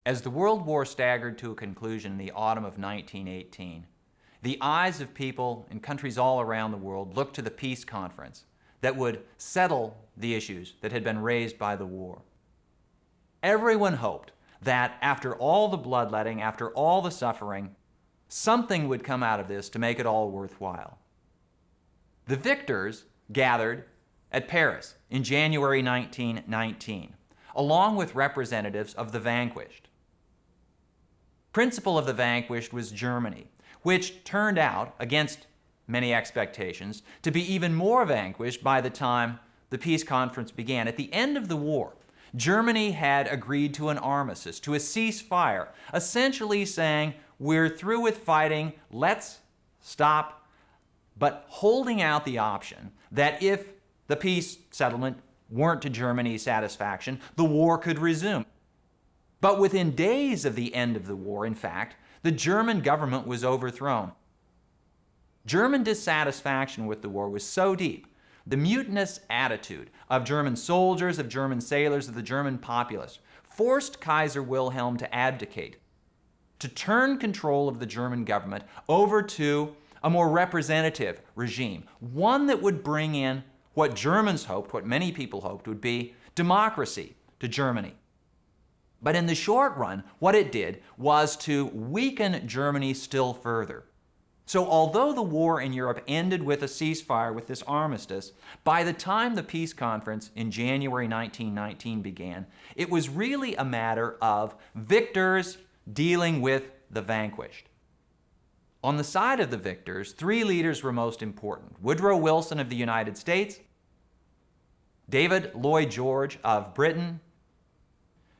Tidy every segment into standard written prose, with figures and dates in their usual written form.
As the World War staggered to a conclusion in the autumn of 1918, the eyes of people in countries all around the world looked to the peace conference that would settle the issues that had been raised by the war. Everyone hoped that after all the bloodletting, after all the suffering, something would come out of this to make it all worthwhile. The victors gathered at Paris in January 1919, along with representatives of the vanquished. Principal of the vanquished was Germany, which turned out, against many expectations, to be even more vanquished by the time the peace conference began. At the end of the war, Germany had agreed to an armistice, to a ceasefire, essentially saying, we're through with fighting, let's stop, but holding out the option that if the peace settlement weren't to Germany's satisfaction, the war could resume. But within days of the end of the war, in fact, the German government was overthrown. German dissatisfaction with the war was so deep, the mutinous attitude of German soldiers, of German sailors, of the German populace, forced Kaiser Wilhelm to abdicate, to turn control of the German government over to a more representative regime, one that would bring in what Germans hoped, what many people hoped would be democracy to Germany. But in the short run, what it did was to weaken Germany still further. So although the war in Europe ended with a ceasefire, with this armistice, by the time the peace conference in January 1919 began, it was really a matter of victors dealing with the vanquished. On the side of the victors, three leaders were most important: Woodrow Wilson of the United States, David Lloyd George of Britain,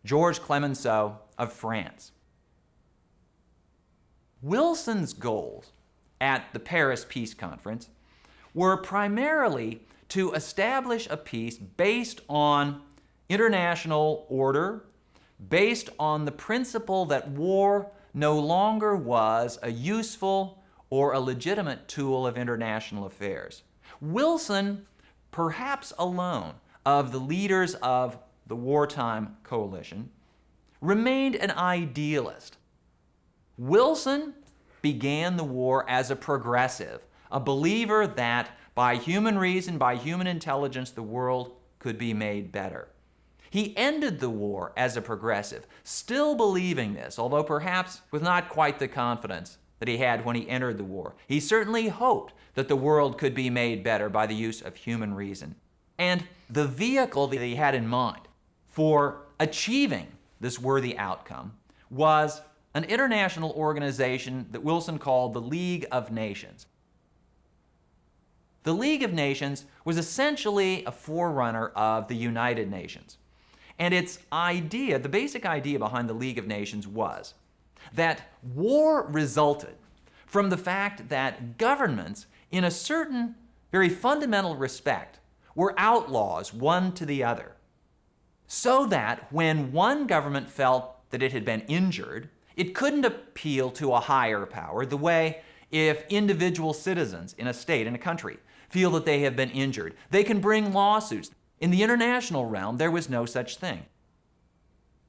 Georges Clemenceau of France. Wilson's goals at the Paris Peace Conference were primarily to establish a peace based on international order, based on the principle that war no longer was a useful or a legitimate tool of international affairs. Wilson, perhaps alone of the leaders of the wartime coalition, remained an idealist. Wilson began the war as a progressive, a believer that by human reason, by human intelligence, the world could be made better. He ended the war as a progressive, still believing this, although perhaps with not quite the confidence that he had when he entered the war. He certainly hoped that the world could be made better by the use of human reason. And the vehicle that he had in mind for achieving this worthy outcome was an international organization that Wilson called the League of Nations. The League of Nations was essentially a forerunner of the United Nations. And its idea, the basic idea behind the League of Nations was that war resulted from the fact that governments, in a certain very fundamental respect, were outlaws one to the other. So that when one government felt that it had been injured, it couldn't appeal to a higher power the way if individual citizens in a state, in a country, feel that they have been injured. They can bring lawsuits. In the international realm, there was no such thing.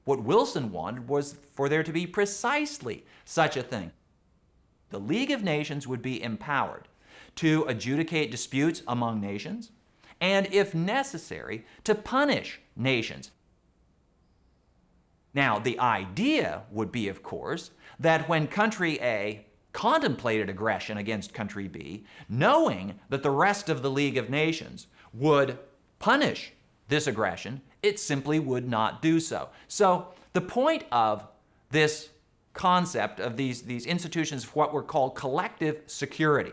What Wilson wanted was for there to be precisely such a thing. The League of Nations would be empowered to adjudicate disputes among nations, and if necessary, to punish nations. Now, the idea would be, of course, that when country A contemplated aggression against country B, knowing that the rest of the League of Nations would punish this aggression, it simply would not do so. So the point of this concept of these institutions of what were called collective security.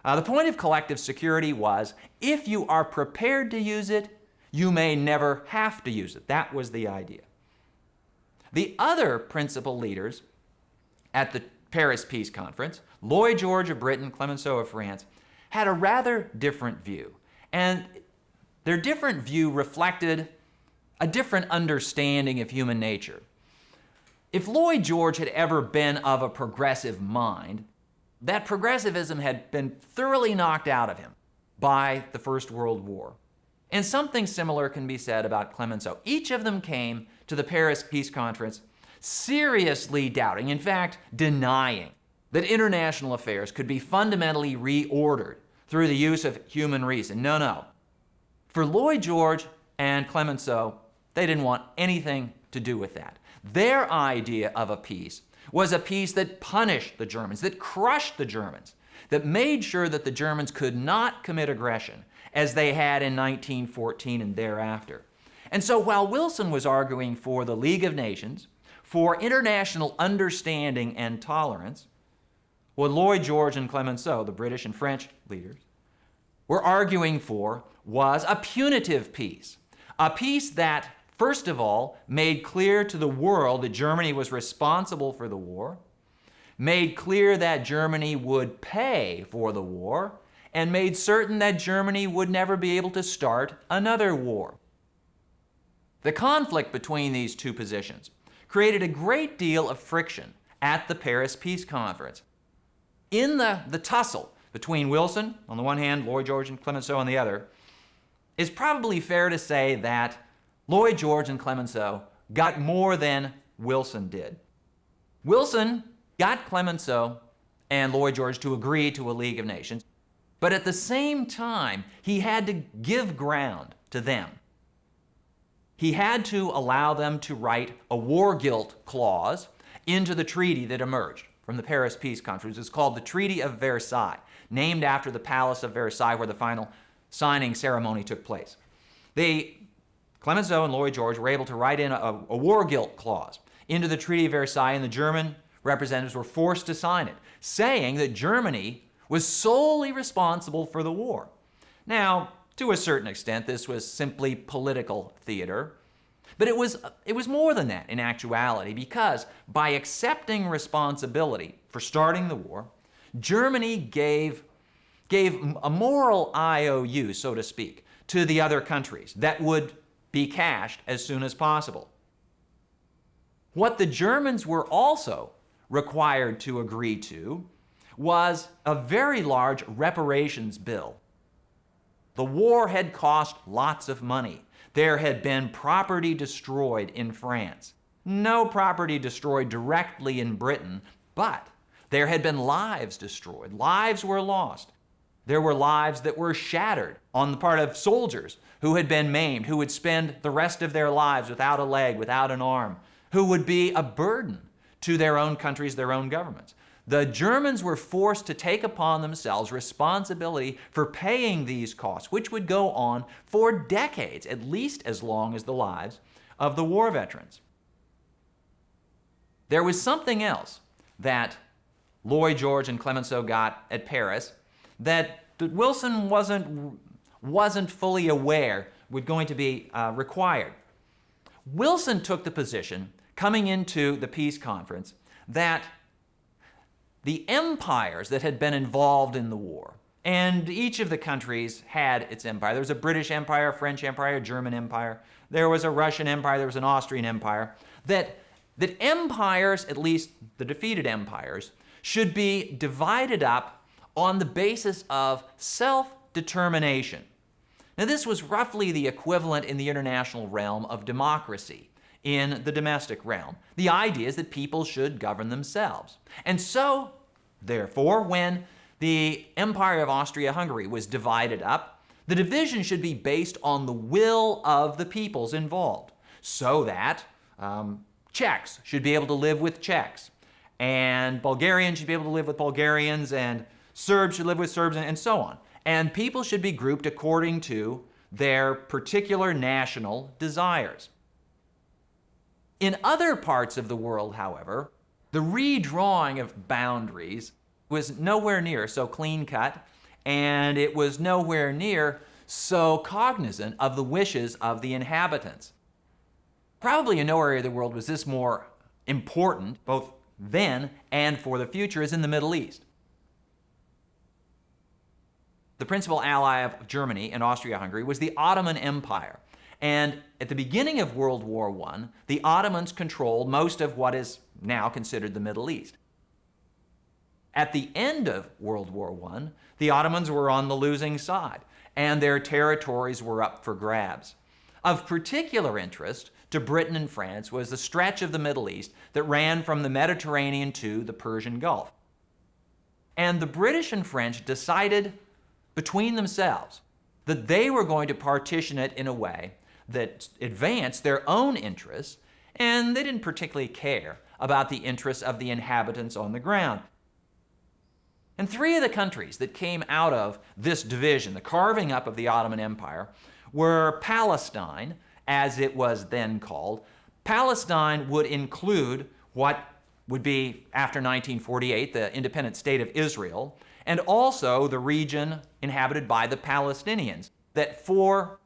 The point of collective security was, if you are prepared to use it, you may never have to use it. That was the idea. The other principal leaders at the Paris Peace Conference, Lloyd George of Britain, Clemenceau of France, had a rather different view. And their different view reflected a different understanding of human nature. If Lloyd George had ever been of a progressive mind, that progressivism had been thoroughly knocked out of him by the First World War. And something similar can be said about Clemenceau. Each of them came to the Paris Peace Conference seriously doubting, in fact, denying, that international affairs could be fundamentally reordered through the use of human reason. No, no. For Lloyd George and Clemenceau, they didn't want anything to do with that. Their idea of a peace was a peace that punished the Germans, that crushed the Germans, that made sure that the Germans could not commit aggression as they had in 1914 and thereafter. And so while Wilson was arguing for the League of Nations, for international understanding and tolerance, what Lloyd George and Clemenceau, the British and French leaders, were arguing for was a punitive peace. A peace that, first of all, made clear to the world that Germany was responsible for the war, made clear that Germany would pay for the war, and made certain that Germany would never be able to start another war. The conflict between these two positions created a great deal of friction at the Paris Peace Conference. In the tussle between Wilson on the one hand, Lloyd George and Clemenceau on the other, it's probably fair to say that Lloyd George and Clemenceau got more than Wilson did. Wilson got Clemenceau and Lloyd George to agree to a League of Nations, but at the same time, he had to give ground to them. He had to allow them to write a war guilt clause into the treaty that emerged from the Paris Peace Conference. It's called the Treaty of Versailles, named after the Palace of Versailles where the final signing ceremony took place. Clemenceau and Lloyd George were able to write in a war guilt clause into the Treaty of Versailles, and the German representatives were forced to sign it, saying that Germany was solely responsible for the war. Now, to a certain extent, this was simply political theater, but it was more than that in actuality, because by accepting responsibility for starting the war, Germany gave a moral IOU, so to speak, to the other countries that would be cashed as soon as possible. What the Germans were also required to agree to was a very large reparations bill. The war had cost lots of money. There had been property destroyed in France. No property destroyed directly in Britain, but there had been lives destroyed. Lives were lost. There were lives that were shattered on the part of soldiers who had been maimed, who would spend the rest of their lives without a leg, without an arm, who would be a burden to their own countries, their own governments. The Germans were forced to take upon themselves responsibility for paying these costs, which would go on for decades, at least as long as the lives of the war veterans. There was something else that Lloyd George and Clemenceau got at Paris that Wilson wasn't fully aware was going to be required. Wilson took the position, coming into the peace conference, that the empires that had been involved in the war, and each of the countries had its empire. There was a British Empire, a French Empire, a German Empire. There was a Russian Empire, there was an Austrian Empire. That empires, at least the defeated empires, should be divided up on the basis of self-determination. Now, this was roughly the equivalent in the international realm of democracy in the domestic realm. The idea is that people should govern themselves. And so, therefore, when the Empire of Austria-Hungary was divided up, the division should be based on the will of the peoples involved, so that Czechs should be able to live with Czechs, and Bulgarians should be able to live with Bulgarians, and Serbs should live with Serbs, and so on. And people should be grouped according to their particular national desires. In other parts of the world, however, the redrawing of boundaries was nowhere near so clean-cut, and it was nowhere near so cognizant of the wishes of the inhabitants. Probably in no area of the world was this more important, both then and for the future, as in the Middle East. The principal ally of Germany and Austria-Hungary was the Ottoman Empire. And at the beginning of World War I, the Ottomans controlled most of what is now considered the Middle East. At the end of World War I, the Ottomans were on the losing side, and their territories were up for grabs. Of particular interest to Britain and France was the stretch of the Middle East that ran from the Mediterranean to the Persian Gulf. And the British and French decided between themselves that they were going to partition it in a way that advanced their own interests, and they didn't particularly care about the interests of the inhabitants on the ground. And three of the countries that came out of this division, the carving up of the Ottoman Empire, were Palestine, as it was then called. Palestine would include what would be, after 1948, the independent state of Israel, and also the region inhabited by the Palestinians, that for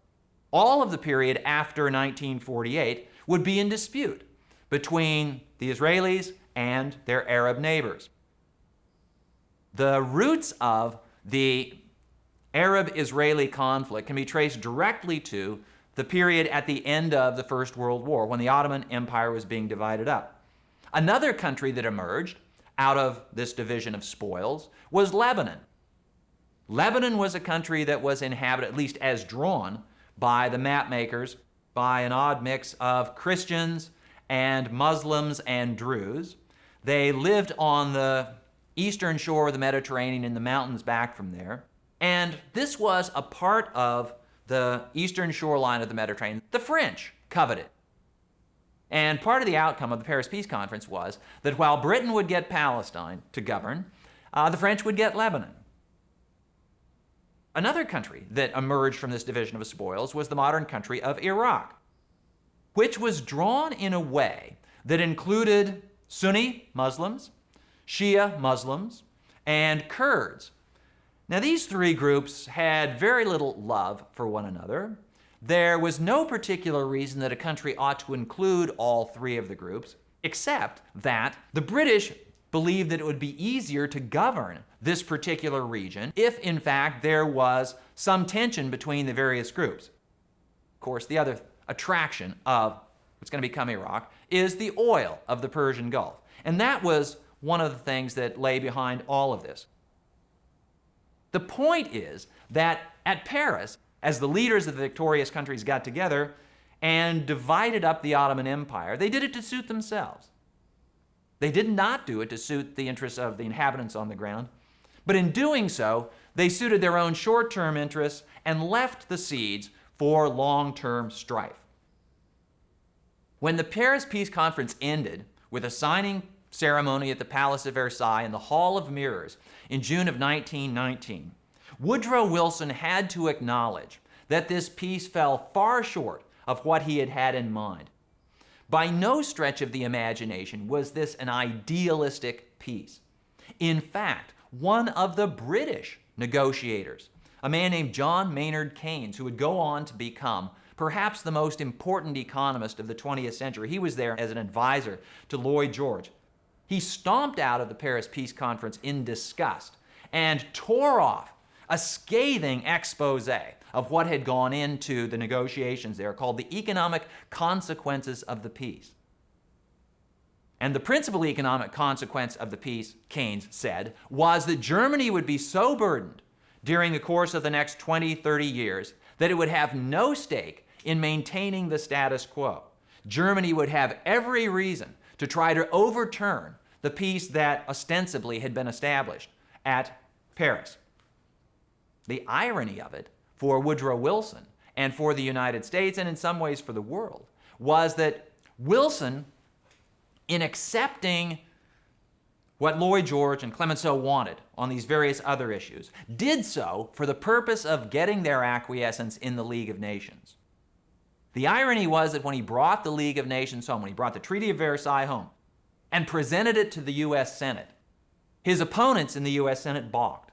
all of the period after 1948 would be in dispute between the Israelis and their Arab neighbors. The roots of the Arab-Israeli conflict can be traced directly to the period at the end of the First World War, when the Ottoman Empire was being divided up. Another country that emerged out of this division of spoils was Lebanon. Lebanon was a country that was inhabited, at least as drawn by the map makers, by an odd mix of Christians and Muslims and Druze. They lived on the eastern shore of the Mediterranean in the mountains back from there. And this was a part of the eastern shoreline of the Mediterranean the French coveted. And part of the outcome of the Paris Peace Conference was that while Britain would get Palestine to govern, the French would get Lebanon. Another country that emerged from this division of spoils was the modern country of Iraq, which was drawn in a way that included Sunni Muslims, Shia Muslims, and Kurds. Now, these three groups had very little love for one another. There was no particular reason that a country ought to include all three of the groups, except that the British believed that it would be easier to govern this particular region if, in fact, there was some tension between the various groups. Of course, the other attraction of what's going to become Iraq is the oil of the Persian Gulf. And that was one of the things that lay behind all of this. The point is that at Paris, as the leaders of the victorious countries got together and divided up the Ottoman Empire, they did it to suit themselves. They did not do it to suit the interests of the inhabitants on the ground, but in doing so, they suited their own short-term interests and left the seeds for long-term strife. When the Paris Peace Conference ended with a signing ceremony at the Palace of Versailles in the Hall of Mirrors in June of 1919, Woodrow Wilson had to acknowledge that this peace fell far short of what he had had in mind. By no stretch of the imagination was this an idealistic peace. In fact, one of the British negotiators, a man named John Maynard Keynes, who would go on to become perhaps the most important economist of the 20th century, he was there as an advisor to Lloyd George. He stomped out of the Paris Peace Conference in disgust and tore off a scathing expose of what had gone into the negotiations there, called the economic consequences of the peace. And the principal economic consequence of the peace, Keynes said, was that Germany would be so burdened during the course of the next 20, 30 years that it would have no stake in maintaining the status quo. Germany would have every reason to try to overturn the peace that ostensibly had been established at Paris. The irony of it for Woodrow Wilson and for the United States, and in some ways for the world, was that Wilson, in accepting what Lloyd George and Clemenceau wanted on these various other issues, did so for the purpose of getting their acquiescence in the League of Nations. The irony was that when he brought the League of Nations home, when he brought the Treaty of Versailles home and presented it to the U.S. Senate, his opponents in the U.S. Senate balked.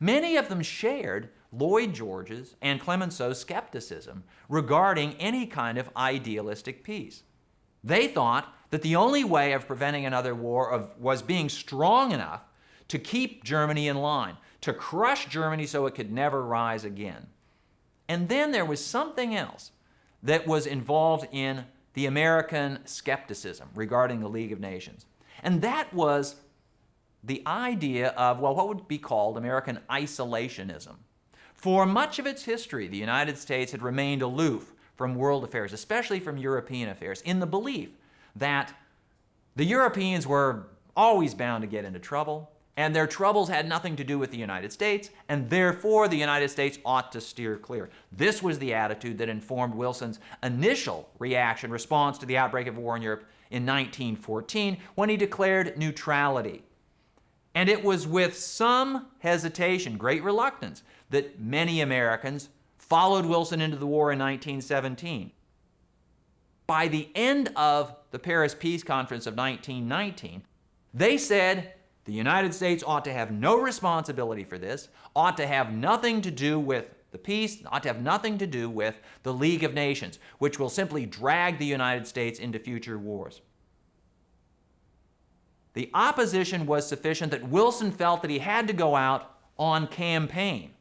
Many of them shared Lloyd George's and Clemenceau's skepticism regarding any kind of idealistic peace. They thought that the only way of preventing another war was being strong enough to keep Germany in line, to crush Germany so it could never rise again. And then there was something else that was involved in the American skepticism regarding the League of Nations. And that was the idea of, well, what would be called American isolationism. For much of its history, the United States had remained aloof from world affairs, especially from European affairs, in the belief that the Europeans were always bound to get into trouble, and their troubles had nothing to do with the United States, and therefore the United States ought to steer clear. This was the attitude that informed Wilson's initial response to the outbreak of war in Europe in 1914, when he declared neutrality. And it was with some hesitation, great reluctance, that many Americans followed Wilson into the war in 1917. By the end of the Paris Peace Conference of 1919, they said the United States ought to have no responsibility for this, ought to have nothing to do with the peace, ought to have nothing to do with the League of Nations, which will simply drag the United States into future wars. The opposition was sufficient that Wilson felt that he had to go out on campaign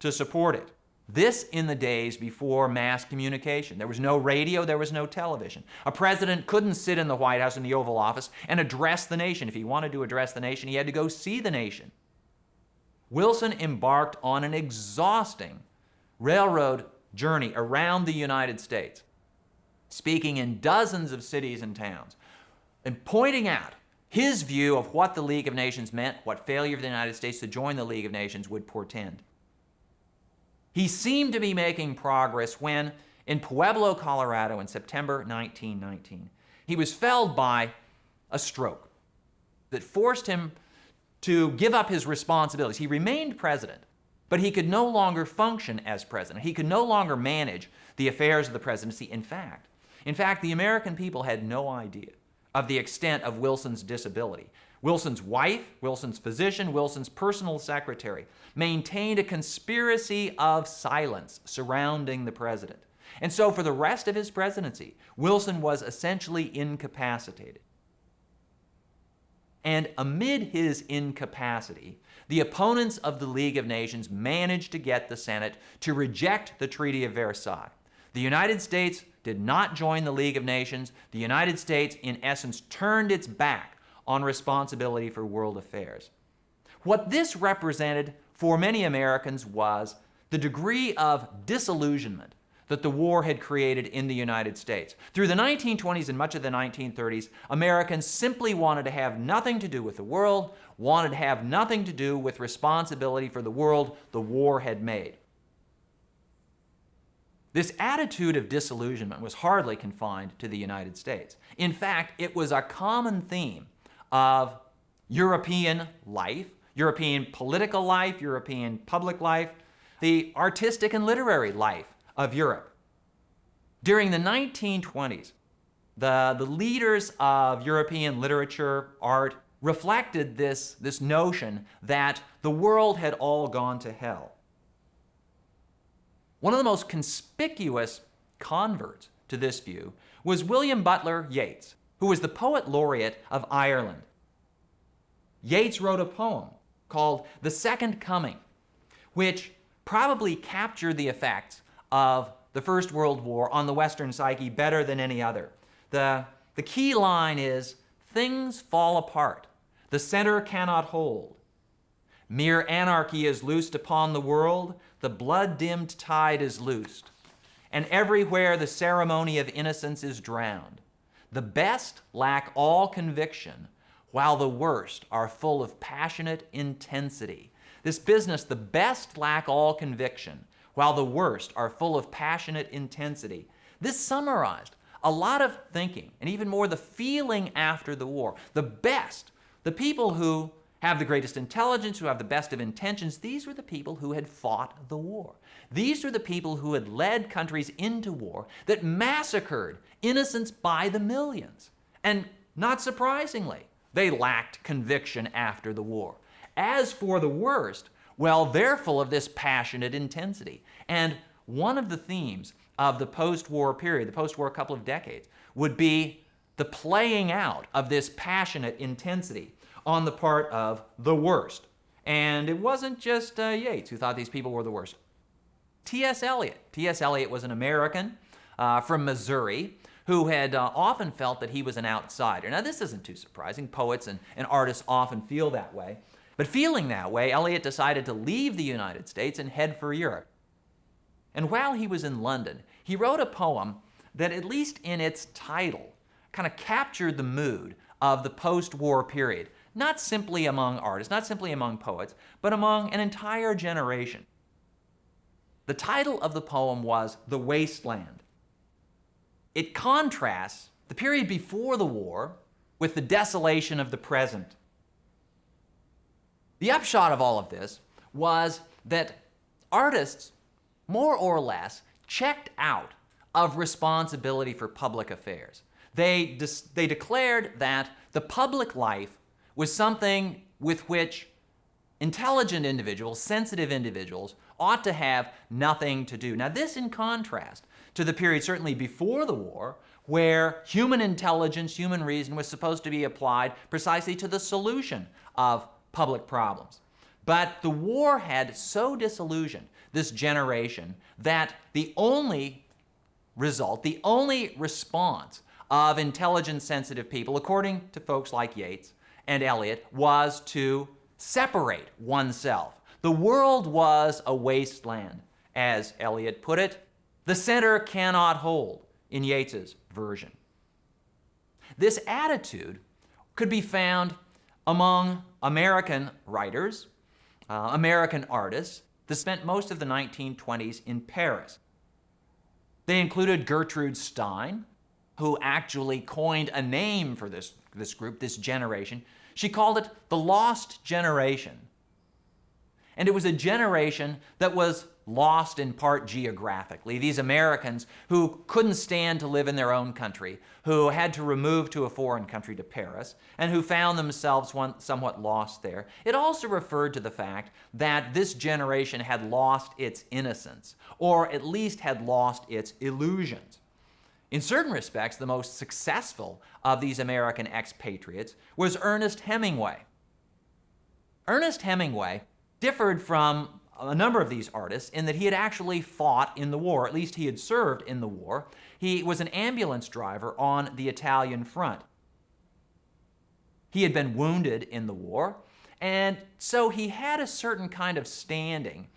to support it. This in the days before mass communication. There was no radio, there was no television. A president couldn't sit in the White House in the Oval Office and address the nation. If he wanted to address the nation, he had to go see the nation. Wilson embarked on an exhausting railroad journey around the United States, speaking in dozens of cities and towns, and pointing out his view of what the League of Nations meant, what failure of the United States to join the League of Nations would portend. He seemed to be making progress when, in Pueblo, Colorado, in September 1919, he was felled by a stroke that forced him to give up his responsibilities. He remained president, but he could no longer function as president. He could no longer manage the affairs of the presidency. In fact, the American people had no idea of the extent of Wilson's disability. Wilson's wife, Wilson's physician, Wilson's personal secretary maintained a conspiracy of silence surrounding the president. And so for the rest of his presidency, Wilson was essentially incapacitated. And amid his incapacity, the opponents of the League of Nations managed to get the Senate to reject the Treaty of Versailles. The United States did not join the League of Nations. The United States, in essence, turned its back on responsibility for world affairs. What this represented for many Americans was the degree of disillusionment that the war had created in the United States. Through the 1920s and much of the 1930s, Americans simply wanted to have nothing to do with the world, wanted to have nothing to do with responsibility for the world the war had made. This attitude of disillusionment was hardly confined to the United States. In fact, it was a common theme of European life, European political life, European public life, the artistic and literary life of Europe. During the 1920s, the leaders of European literature, art, reflected this notion that the world had all gone to hell. One of the most conspicuous converts to this view was William Butler Yeats, who was the poet laureate of Ireland. Yeats wrote a poem called The Second Coming, which probably captured the effects of the First World War on the Western psyche better than any other. The key line is, "Things fall apart. The center cannot hold. Mere anarchy is loosed upon the world. The blood-dimmed tide is loosed. And everywhere the ceremony of innocence is drowned. The best lack all conviction, while the worst are full of passionate intensity." This business, the best lack all conviction, while the worst are full of passionate intensity. This summarized a lot of thinking, and even more the feeling after the war. The best, the people who have the greatest intelligence, who have the best of intentions, these were the people who had fought the war. These were the people who had led countries into war that massacred innocents by the millions. And not surprisingly, they lacked conviction after the war. As for the worst, well, they're full of this passionate intensity. And one of the themes of the post-war period, the post-war couple of decades, would be the playing out of this passionate intensity on the part of the worst. And it wasn't just Yeats who thought these people were the worst. T.S. Eliot. T.S. Eliot was an American from Missouri who had often felt that he was an outsider. Now, this isn't too surprising. Poets and artists often feel that way. But feeling that way, Eliot decided to leave the United States and head for Europe. And while he was in London, he wrote a poem that, at least in its title, kind of captured the mood of the post-war period, not simply among artists, not simply among poets, but among an entire generation. The title of the poem was "The Wasteland." It contrasts the period before the war with the desolation of the present. The upshot of all of this was that artists, more or less, checked out of responsibility for public affairs. They declared that the public life was something with which intelligent individuals, sensitive individuals, ought to have nothing to do. Now, this in contrast to the period certainly before the war, where human intelligence, human reason was supposed to be applied precisely to the solution of public problems. But the war had so disillusioned this generation that the only result, the only response of intelligent, sensitive people, according to folks like Yeats and Eliot, was to separate oneself. The world was a wasteland, as Eliot put it. The center cannot hold, in Yeats's version. This attitude could be found among American writers, American artists that spent most of the 1920s in Paris. They included Gertrude Stein, who actually coined a name for this group, this generation. She called it the Lost Generation. And it was a generation that was lost in part geographically. These Americans who couldn't stand to live in their own country, who had to remove to a foreign country, to Paris, and who found themselves somewhat lost there. It also referred to the fact that this generation had lost its innocence, or at least had lost its illusions. In certain respects, the most successful of these American expatriates was Ernest Hemingway. Ernest Hemingway differed from a number of these artists in that he had actually fought in the war, at least he had served in the war. He was an ambulance driver on the Italian front. He had been wounded in the war, and so he had a certain kind of standing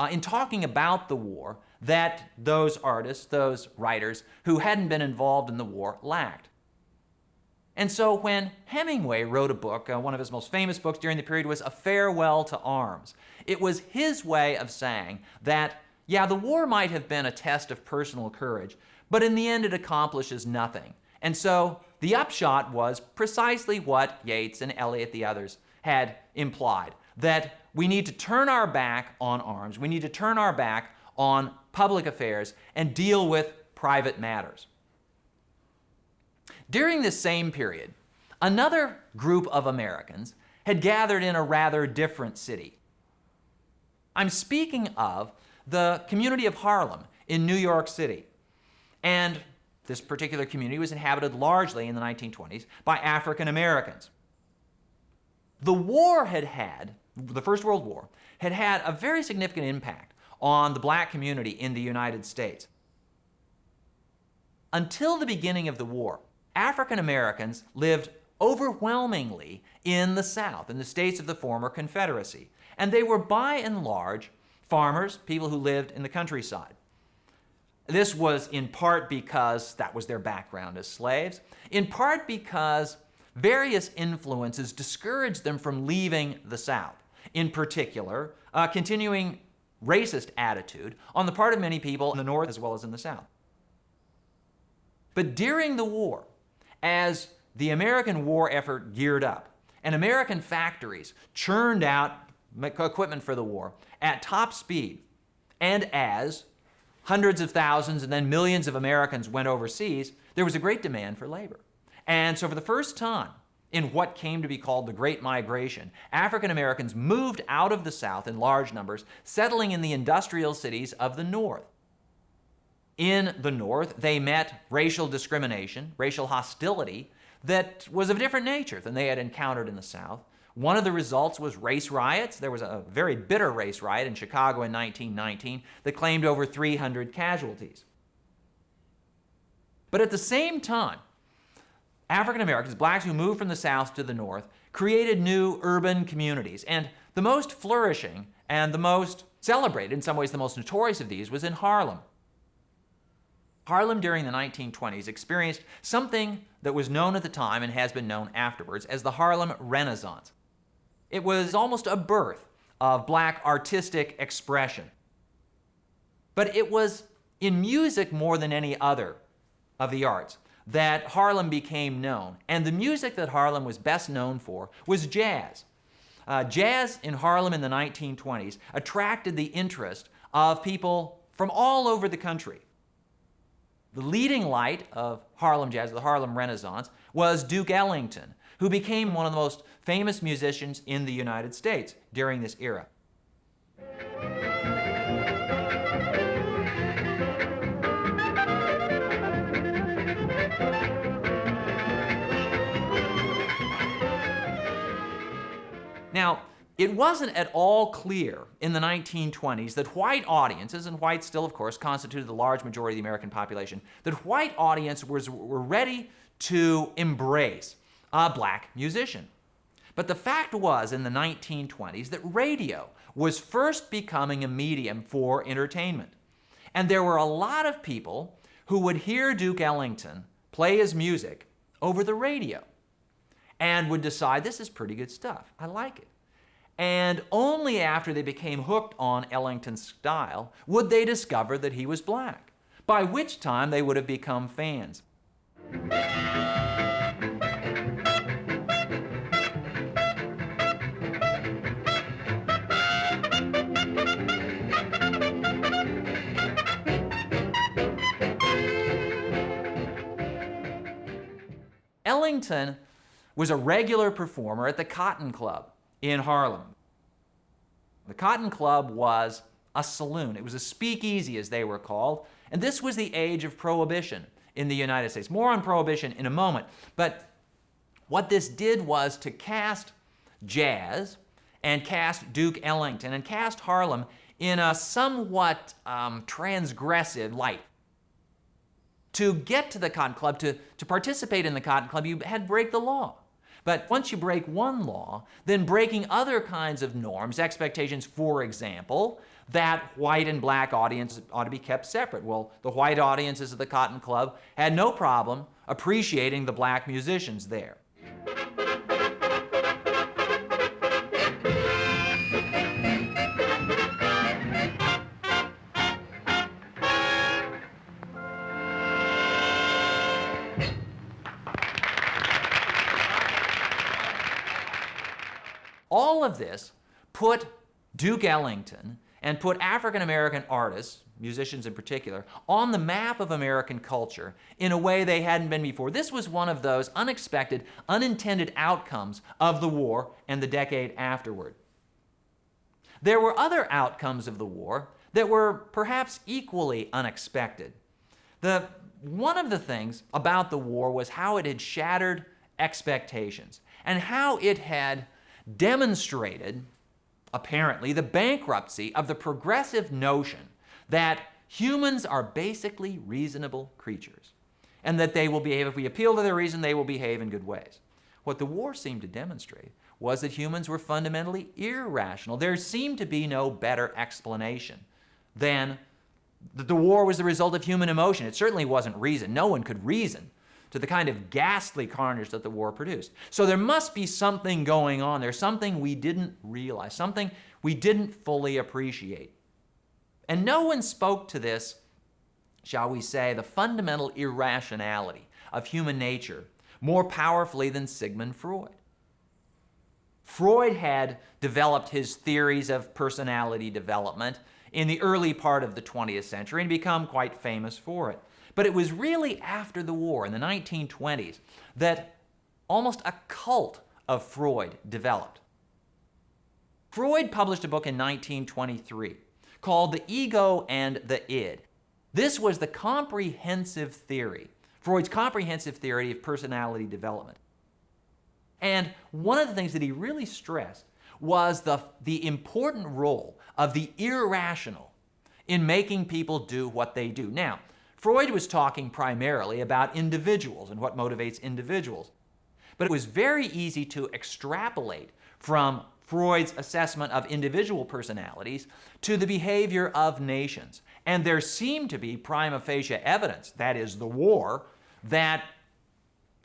in talking about the war that those artists, those writers who hadn't been involved in the war lacked. And so when Hemingway wrote a book, one of his most famous books during the period was A Farewell to Arms, it was his way of saying that, yeah, the war might have been a test of personal courage, but in the end it accomplishes nothing. And so the upshot was precisely what Yeats and Eliot, the others, had implied, that we need to turn our back on arms, we need to turn our back on public affairs and deal with private matters. During this same period, another group of Americans had gathered in a rather different city. I'm speaking of the community of Harlem in New York City. And this particular community was inhabited largely in the 1920s by African Americans. The war the First World War, had had a very significant impact on the black community in the United States. Until the beginning of the war, African Americans lived overwhelmingly in the South, in the states of the former Confederacy. And they were by and large farmers, people who lived in the countryside. This was in part because that was their background as slaves, in part because various influences discouraged them from leaving the South. In particular, a continuing racist attitude on the part of many people in the North as well as in the South. But during the war, as the American war effort geared up and American factories churned out equipment for the war at top speed, and as hundreds of thousands and then millions of Americans went overseas, there was a great demand for labor. And so for the first time in what came to be called the Great Migration, African Americans moved out of the South in large numbers, settling in the industrial cities of the North. In the North, they met racial discrimination, racial hostility that was of a different nature than they had encountered in the South. One of the results was race riots. There was a very bitter race riot in Chicago in 1919 that claimed over 300 casualties. But at the same time, African Americans, blacks who moved from the South to the North, created new urban communities. And the most flourishing and the most celebrated, in some ways the most notorious of these, was in Harlem. Harlem during the 1920s experienced something that was known at the time and has been known afterwards as the Harlem Renaissance. It was almost a birth of black artistic expression. But it was in music more than any other of the arts that Harlem became known. And the music that Harlem was best known for was jazz. Jazz in Harlem in the 1920s attracted the interest of people from all over the country. The leading light of Harlem jazz, the Harlem Renaissance, was Duke Ellington, who became one of the most famous musicians in the United States during this era. Now, it wasn't at all clear in the 1920s that white audiences, and whites still, of course, constituted the large majority of the American population, that white audiences were ready to embrace a black musician. But the fact was, in the 1920s, that radio was first becoming a medium for entertainment. And there were a lot of people who would hear Duke Ellington play his music over the radio and would decide, this is pretty good stuff, I like it. And only after they became hooked on Ellington's style would they discover that he was black, by which time they would have become fans. Ellington was a regular performer at the Cotton Club in Harlem. The Cotton Club was a saloon. It was a speakeasy, as they were called, and this was the age of Prohibition in the United States. More on Prohibition in a moment, but what this did was to cast jazz and cast Duke Ellington and cast Harlem in a somewhat transgressive light. To get to the Cotton Club, to participate in the Cotton Club, you had to break the law. But once you break one law, then breaking other kinds of norms, expectations, for example, that white and black audiences ought to be kept separate. Well, the white audiences of the Cotton Club had no problem appreciating the black musicians there. All of this put Duke Ellington and put African American artists, musicians in particular, on the map of American culture in a way they hadn't been before. This was one of those unexpected, unintended outcomes of the war and the decade afterward. There were other outcomes of the war that were perhaps equally unexpected. One of the things about the war was how it had shattered expectations and how it had demonstrated, apparently, the bankruptcy of the progressive notion that humans are basically reasonable creatures and that they will behave, if we appeal to their reason, they will behave in good ways. What the war seemed to demonstrate was that humans were fundamentally irrational. There seemed to be no better explanation than that the war was the result of human emotion. It certainly wasn't reason. No one could reason to the kind of ghastly carnage that the war produced. So there must be something going on. There's something we didn't realize, something we didn't fully appreciate. And no one spoke to this, shall we say, the fundamental irrationality of human nature more powerfully than Sigmund Freud. Freud had developed his theories of personality development in the early part of the 20th century and become quite famous for it. But it was really after the war, in the 1920s, that almost a cult of Freud developed. Freud published a book in 1923 called The Ego and the Id. This was the comprehensive theory, Freud's comprehensive theory of personality development. And one of the things that he really stressed was the important role of the irrational in making people do what they do. Now, Freud was talking primarily about individuals and what motivates individuals. But it was very easy to extrapolate from Freud's assessment of individual personalities to the behavior of nations. And there seemed to be prima facie evidence, that is the war, that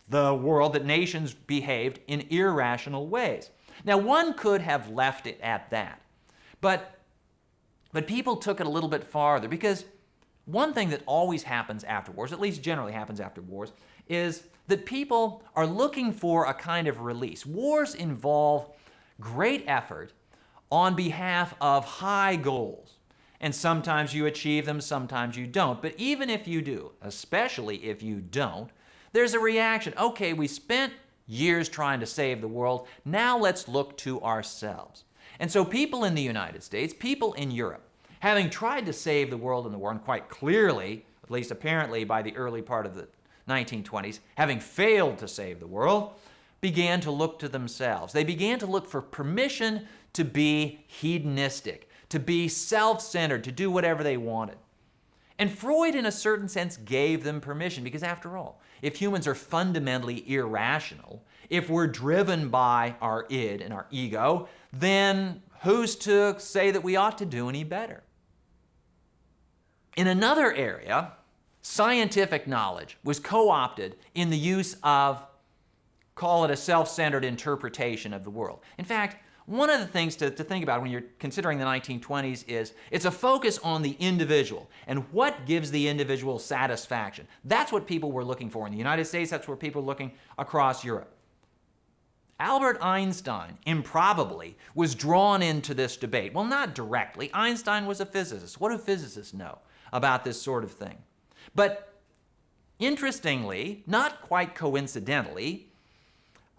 nations behaved in irrational ways. Now, one could have left it at that, but people took it a little bit farther, because one thing that always happens after wars, at least generally happens after wars, is that people are looking for a kind of release. Wars involve great effort on behalf of high goals. And sometimes you achieve them, sometimes you don't. But even if you do, especially if you don't, there's a reaction. Okay, we spent years trying to save the world. Now let's look to ourselves. And so people in the United States, people in Europe, having tried to save the world in the war, and quite clearly, at least apparently by the early part of the 1920s, having failed to save the world, began to look to themselves. They began to look for permission to be hedonistic, to be self-centered, to do whatever they wanted. And Freud, in a certain sense, gave them permission, because after all, if humans are fundamentally irrational, if we're driven by our id and our ego, then who's to say that we ought to do any better? In another area, scientific knowledge was co-opted in the use of, call it a self-centered interpretation of the world. In fact, one of the things to think about when you're considering the 1920s is it's a focus on the individual and what gives the individual satisfaction. That's what people were looking for in the United States. That's where people were looking across Europe. Albert Einstein, improbably, was drawn into this debate. Well, not directly. Einstein was a physicist. What do physicists know about this sort of thing? But interestingly, not quite coincidentally,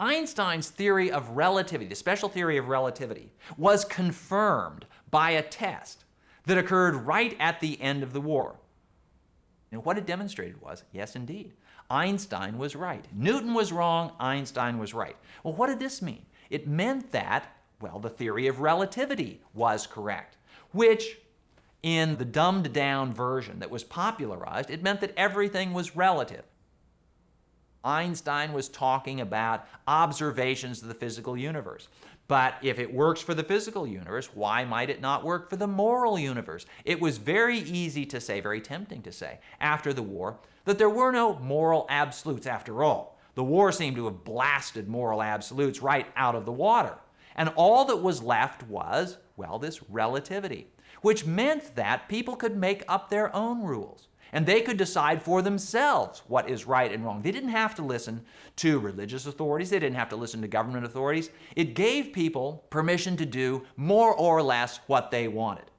Einstein's theory of relativity, the special theory of relativity, was confirmed by a test that occurred right at the end of the war. And what it demonstrated was, yes, indeed, Einstein was right. Newton was wrong, Einstein was right. Well, what did this mean? It meant that, well, the theory of relativity was correct, which in the dumbed down version that was popularized, it meant that everything was relative. Einstein was talking about observations of the physical universe. But if it works for the physical universe, why might it not work for the moral universe? It was very easy to say, very tempting to say, after the war, that there were no moral absolutes after all. The war seemed to have blasted moral absolutes right out of the water. And all that was left was, well, this relativity, which meant that people could make up their own rules. And they could decide for themselves what is right and wrong. They didn't have to listen to religious authorities. They didn't have to listen to government authorities. It gave people permission to do more or less what they wanted.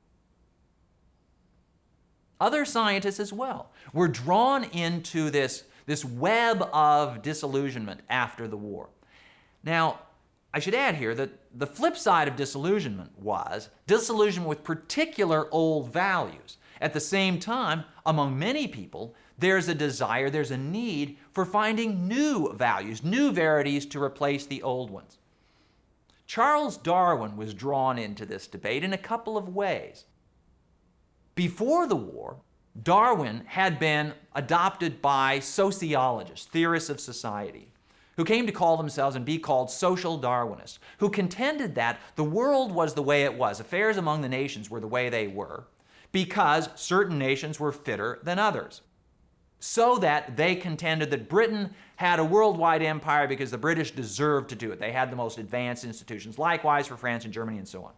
Other scientists as well were drawn into this web of disillusionment after the war. Now, I should add here that the flip side of disillusionment was disillusionment with particular old values. At the same time, among many people, there's a desire, there's a need for finding new values, new verities to replace the old ones. Charles Darwin was drawn into this debate in a couple of ways. Before the war, Darwin had been adopted by sociologists, theorists of society, who came to call themselves and be called social Darwinists, who contended that the world was the way it was, affairs among the nations were the way they were, because certain nations were fitter than others. So that they contended that Britain had a worldwide empire because the British deserved to do it. They had the most advanced institutions, likewise for France and Germany and so on.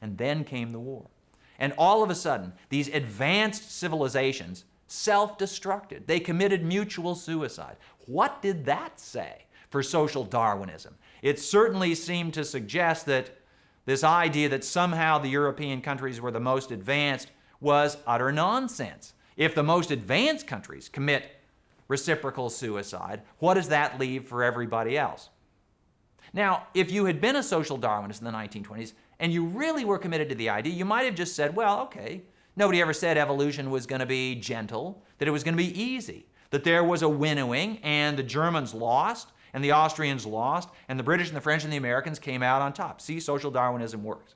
And then came the war. And all of a sudden, these advanced civilizations self-destructed. They committed mutual suicide. What did that say for social Darwinism? It certainly seemed to suggest that this idea that somehow the European countries were the most advanced was utter nonsense. If the most advanced countries commit reciprocal suicide, what does that leave for everybody else? Now, if you had been a social Darwinist in the 1920s and you really were committed to the idea, you might have just said, well, okay, nobody ever said evolution was going to be gentle, that it was going to be easy, that there was a winnowing and the Germans lost, and the Austrians lost, and the British and the French and the Americans came out on top. See, social Darwinism works.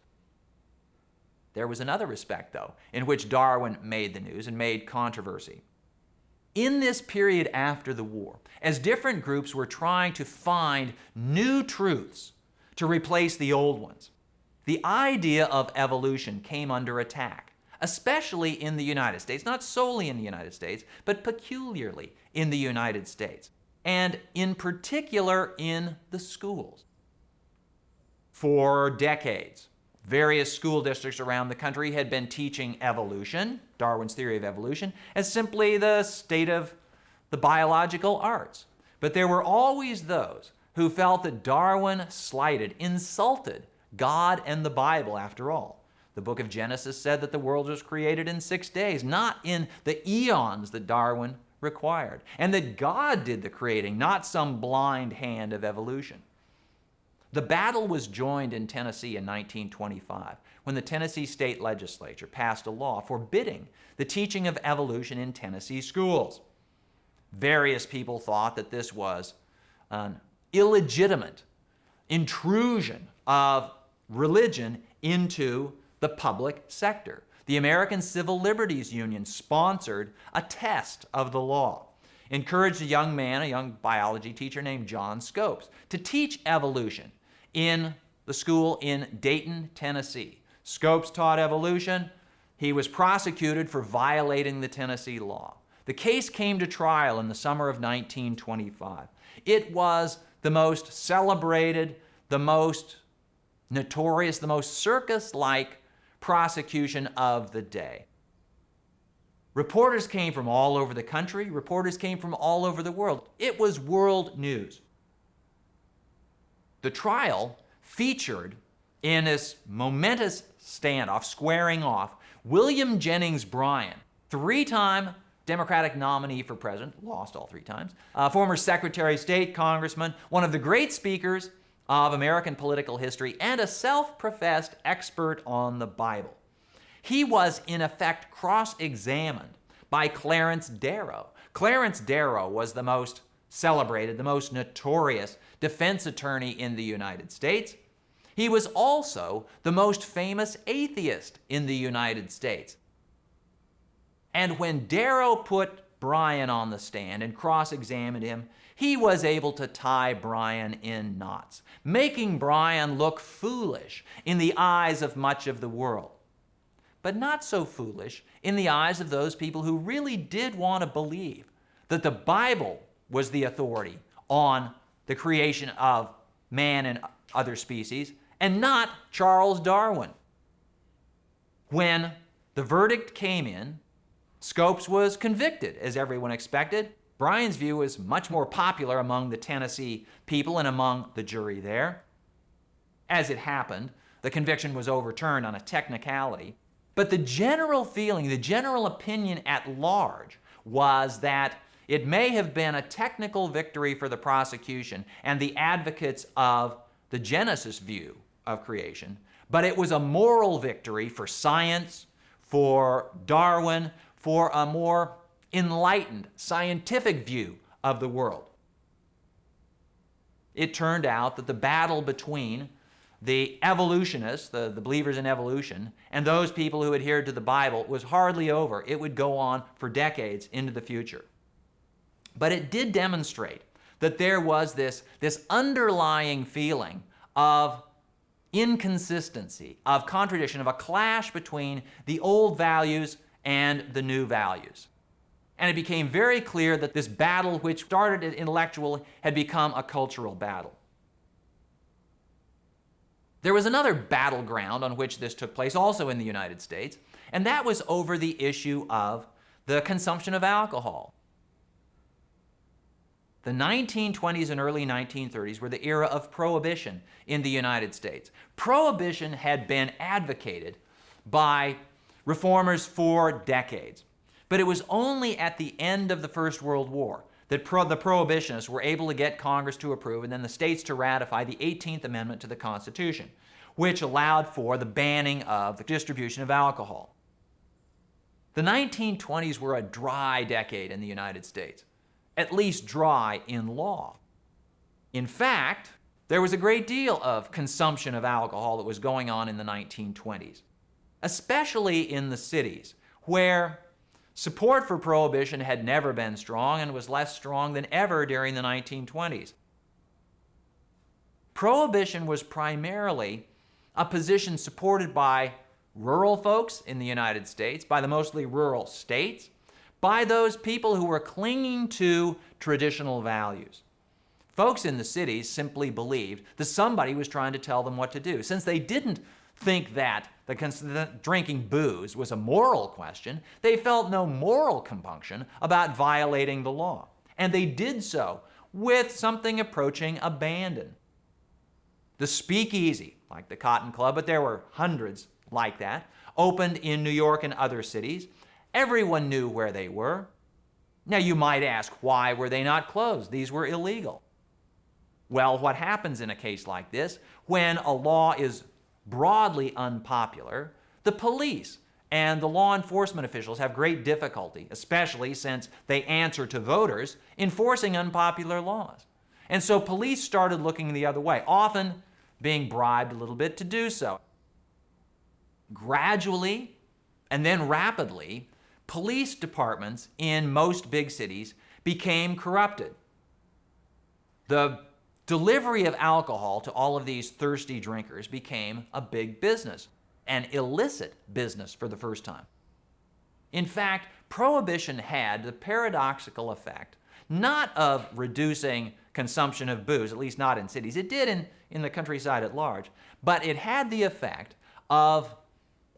There was another respect, though, in which Darwin made the news and made controversy. In this period after the war, as different groups were trying to find new truths to replace the old ones. The idea of evolution came under attack, especially in the United States, not solely in the United States, but peculiarly in the United States, and in particular in the schools. For decades, various school districts around the country had been teaching evolution, Darwin's theory of evolution, as simply the state of the biological arts. But there were always those who felt that Darwin slighted, insulted God and the Bible after all. The book of Genesis said that the world was created in 6 days, not in the eons that Darwin required, and that God did the creating, not some blind hand of evolution. The battle was joined in Tennessee in 1925 when the Tennessee state legislature passed a law forbidding the teaching of evolution in Tennessee schools. Various people thought that this was an illegitimate intrusion of religion into the public sector. The American Civil Liberties Union sponsored a test of the law, encouraged a young man, a young biology teacher named John Scopes, to teach evolution in the school in Dayton, Tennessee. Scopes taught evolution. He was prosecuted for violating the Tennessee law. The case came to trial in the summer of 1925. It was the most celebrated, the most notorious, the most circus-like prosecution of the day. Reporters came from all over the country. Reporters came from all over the world. It was world news. The trial featured in this momentous standoff, squaring off, William Jennings Bryan, three-time Democratic nominee for president, lost all 3 times, former Secretary of State, congressman, one of the great speakers of American political history, and a self-professed expert on the Bible. He was, in effect, cross-examined by Clarence Darrow. Clarence Darrow was the most celebrated, the most notorious defense attorney in the United States. He was also the most famous atheist in the United States. And when Darrow put Bryan on the stand and cross-examined him, he was able to tie Bryan in knots, making Bryan look foolish in the eyes of much of the world, but not so foolish in the eyes of those people who really did want to believe that the Bible was the authority on the creation of man and other species, and not Charles Darwin. When the verdict came in, Scopes was convicted, as everyone expected. Bryan's view was much more popular among the Tennessee people and among the jury there. As it happened, the conviction was overturned on a technicality, but the general feeling, the general opinion at large was that it may have been a technical victory for the prosecution and the advocates of the Genesis view of creation, but it was a moral victory for science, for Darwin, for a more enlightened, scientific view of the world. It turned out that the battle between the evolutionists, the believers in evolution, and those people who adhered to the Bible was hardly over. It would go on for decades into the future. But it did demonstrate that there was this underlying feeling of inconsistency, of contradiction, of a clash between the old values and the new values. And it became very clear that this battle, which started intellectual, had become a cultural battle. There was another battleground on which this took place, also in the United States, and that was over the issue of the consumption of alcohol. The 1920s and early 1930s were the era of prohibition in the United States. Prohibition had been advocated by reformers for decades. But it was only at the end of the First World War that the prohibitionists were able to get Congress to approve and then the states to ratify the 18th Amendment to the Constitution, which allowed for the banning of the distribution of alcohol. The 1920s were a dry decade in the United States, at least dry in law. In fact, there was a great deal of consumption of alcohol that was going on in the 1920s, especially in the cities, where support for prohibition had never been strong and was less strong than ever during the 1920s. Prohibition was primarily a position supported by rural folks in the United States, by the mostly rural states, by those people who were clinging to traditional values. Folks in the cities simply believed that somebody was trying to tell them what to do. Since they didn't think that drinking booze was a moral question, they felt no moral compunction about violating the law. And they did so with something approaching abandon. The speakeasy, like the Cotton Club, but there were hundreds like that, opened in New York and other cities. Everyone knew where they were. Now you might ask, why were they not closed? These were illegal. Well, what happens in a case like this, when a law is broadly unpopular, the police and the law enforcement officials have great difficulty, especially since they answer to voters, enforcing unpopular laws. And so police started looking the other way, often being bribed a little bit to do so. Gradually, and then rapidly, police departments in most big cities became corrupted. The delivery of alcohol to all of these thirsty drinkers became a big business, an illicit business for the first time. In fact, prohibition had the paradoxical effect not of reducing consumption of booze, at least not in cities. It did in the countryside at large, but it had the effect of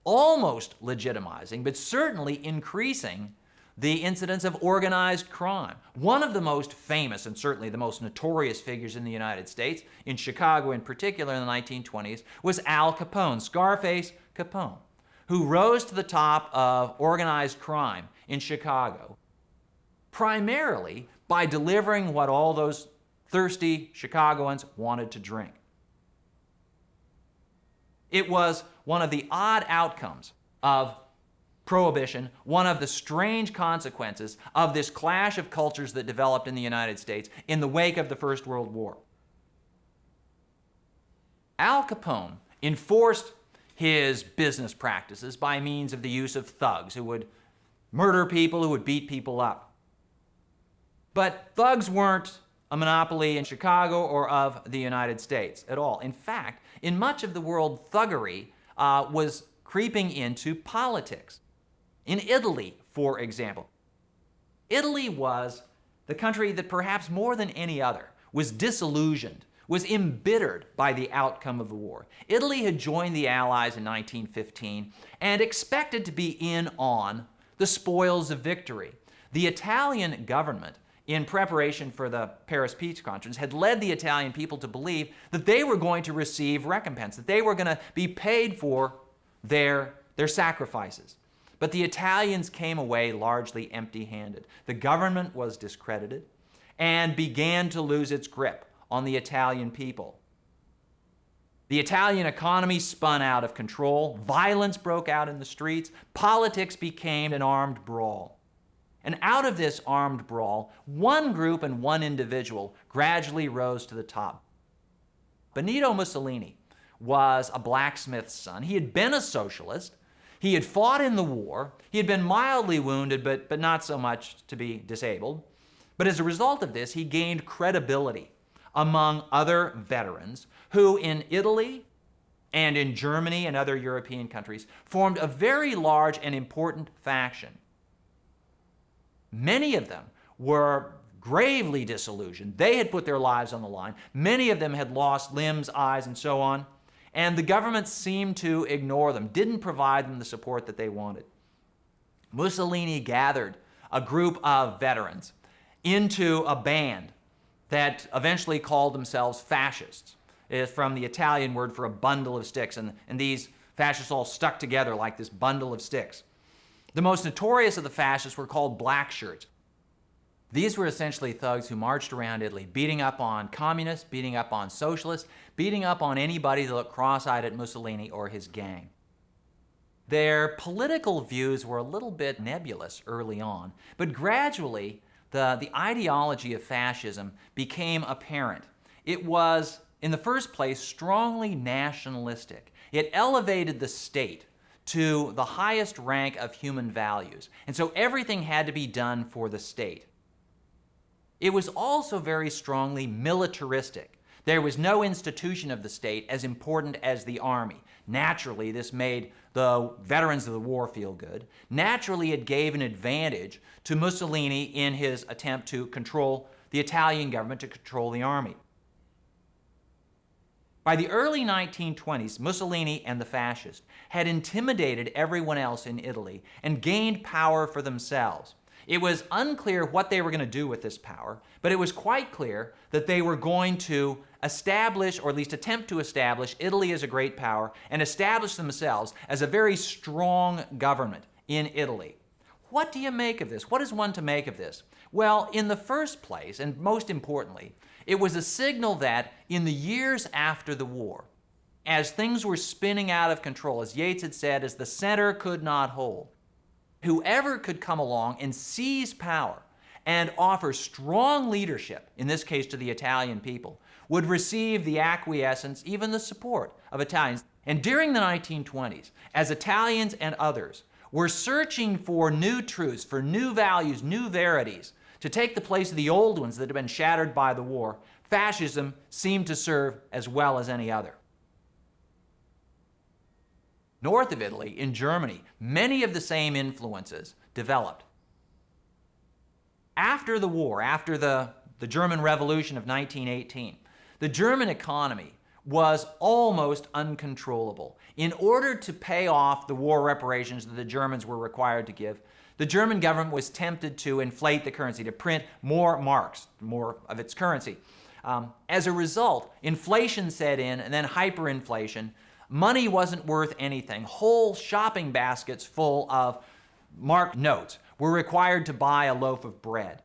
almost legitimizing, but certainly increasing the incidence of organized crime. One of the most famous and certainly the most notorious figures in the United States, in Chicago in particular in the 1920s, was Al Capone, Scarface Capone, who rose to the top of organized crime in Chicago, primarily by delivering what all those thirsty Chicagoans wanted to drink. It was one of the odd outcomes of Prohibition, one of the strange consequences of this clash of cultures that developed in the United States in the wake of the First World War. Al Capone enforced his business practices by means of the use of thugs who would murder people, who would beat people up. But thugs weren't a monopoly in Chicago or of the United States at all. In fact, in much of the world, thuggery was creeping into politics. In Italy, for example, Italy was the country that perhaps more than any other was disillusioned, was embittered by the outcome of the war. Italy had joined the Allies in 1915 and expected to be in on the spoils of victory. The Italian government, in preparation for the Paris Peace Conference, had led the Italian people to believe that they were going to receive recompense, that they were going to be paid for their sacrifices. But the Italians came away largely empty-handed. The government was discredited and began to lose its grip on the Italian people. The Italian economy spun out of control, violence broke out in the streets, politics became an armed brawl. And out of this armed brawl, one group and one individual gradually rose to the top. Benito Mussolini was a blacksmith's son. He had been a socialist. He had fought in the war. He had been mildly wounded, but not so much to be disabled. But as a result of this, he gained credibility among other veterans who in Italy and in Germany and other European countries formed a very large and important faction. Many of them were gravely disillusioned. They had put their lives on the line. Many of them had lost limbs, eyes, and so on. And the government seemed to ignore them, didn't provide them the support that they wanted. Mussolini gathered a group of veterans into a band that eventually called themselves fascists. It's from the Italian word for a bundle of sticks, and these fascists all stuck together like this bundle of sticks. The most notorious of the fascists were called black shirts. These were essentially thugs who marched around Italy, beating up on communists, beating up on socialists, beating up on anybody that looked cross-eyed at Mussolini or his gang. Their political views were a little bit nebulous early on, but gradually the ideology of fascism became apparent. It was, in the first place, strongly nationalistic. It elevated the state to the highest rank of human values, and so everything had to be done for the state. It was also very strongly militaristic. There was no institution of the state as important as the army. Naturally, this made the veterans of the war feel good. Naturally, it gave an advantage to Mussolini in his attempt to control the Italian government, to control the army. By the early 1920s, Mussolini and the fascists had intimidated everyone else in Italy and gained power for themselves. It was unclear what they were going to do with this power, but it was quite clear that they were going to establish, or at least attempt to establish, Italy as a great power and establish themselves as a very strong government in Italy. What do you make of this? What is one to make of this? Well, in the first place, and most importantly, it was a signal that in the years after the war, as things were spinning out of control, as Yeats had said, as the center could not hold, whoever could come along and seize power and offer strong leadership, in this case to the Italian people, would receive the acquiescence, even the support of Italians. And during the 1920s, as Italians and others were searching for new truths, for new values, new verities, to take the place of the old ones that had been shattered by the war, fascism seemed to serve as well as any other. North of Italy, in Germany, many of the same influences developed. After the war, after the German Revolution of 1918, the German economy was almost uncontrollable. In order to pay off the war reparations that the Germans were required to give, the German government was tempted to inflate the currency, to print more marks, more of its currency. As a result, inflation set in, and then hyperinflation. Money wasn't worth anything. Whole shopping baskets full of marked notes were required to buy a loaf of bread.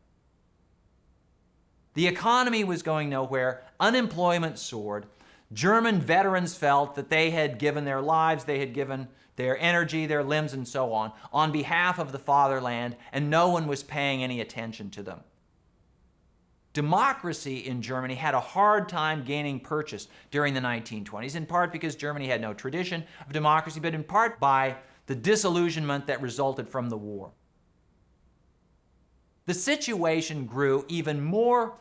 The economy was going nowhere. Unemployment soared. German veterans felt that they had given their lives, they had given their energy, their limbs, and so on behalf of the fatherland, and no one was paying any attention to them. Democracy in Germany had a hard time gaining purchase during the 1920s, in part because Germany had no tradition of democracy, but in part by the disillusionment that resulted from the war. The situation grew even more